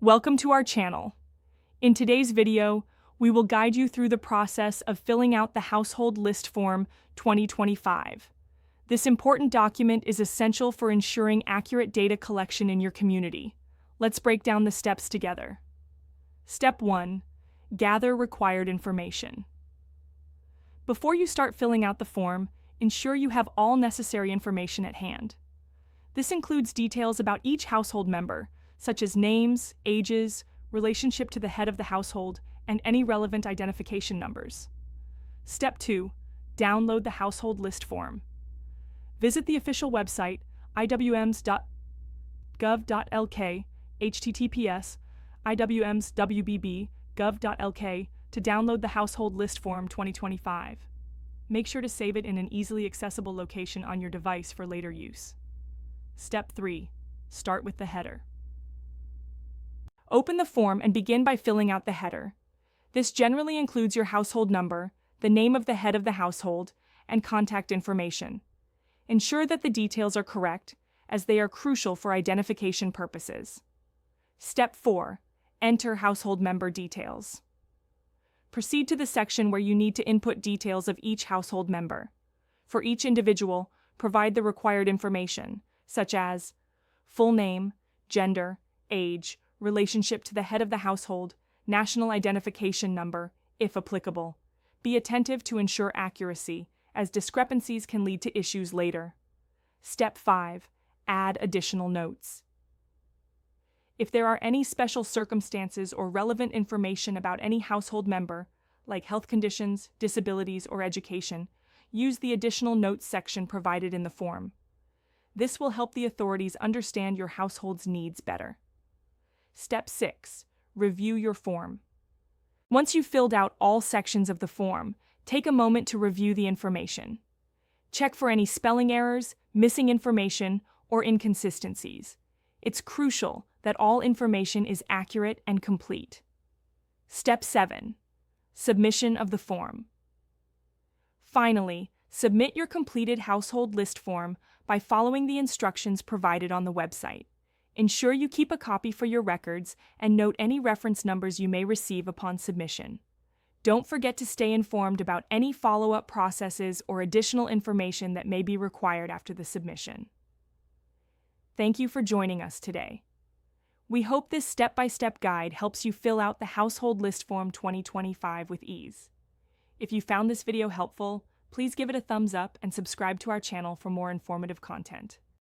Welcome to our channel. In today's video, we will guide you through the process of filling out the Household List Form 2025. This important document is essential for ensuring accurate data collection in your community. Let's break down the steps together. Step 1. Gather required information. Before you start filling out the form, ensure you have all necessary information at hand. This includes details about each household member, such as names, ages, relationship to the head of the household, and any relevant identification numbers. Step 2. Download the Household List Form. Visit the official website, iwms.gov.lk, https, iwms.wbb.gov.lk, to download the Household List Form 2025. Make sure to save it in an easily accessible location on your device for later use. Step 3. Start with the header. Open the form and begin by filling out the header. This generally includes your household number, the name of the head of the household, and contact information. Ensure that the details are correct, as they are crucial for identification purposes. Step 4. Enter household member details. Proceed to the section where you need to input details of each household member. For each individual, provide the required information, such as full name, gender, age, relationship to the head of the household, national identification number, if applicable. Be attentive to ensure accuracy, as discrepancies can lead to issues later. Step 5. Add additional notes. If there are any special circumstances or relevant information about any household member, like health conditions, disabilities, or education, use the additional notes section provided in the form. This will help the authorities understand your household's needs better. Step 6. Review your form. Once you've filled out all sections of the form, take a moment to review the information. Check for any spelling errors, missing information, or inconsistencies. It's crucial that all information is accurate and complete. Step 7. Submission of the form. Finally, submit your completed household list form by following the instructions provided on the website. Ensure you keep a copy for your records and note any reference numbers you may receive upon submission. Don't forget to stay informed about any follow-up processes or additional information that may be required after the submission. Thank you for joining us today. We hope this step-by-step guide helps you fill out the Household List Form 2025 with ease. If you found this video helpful, please give it a thumbs up and subscribe to our channel for more informative content.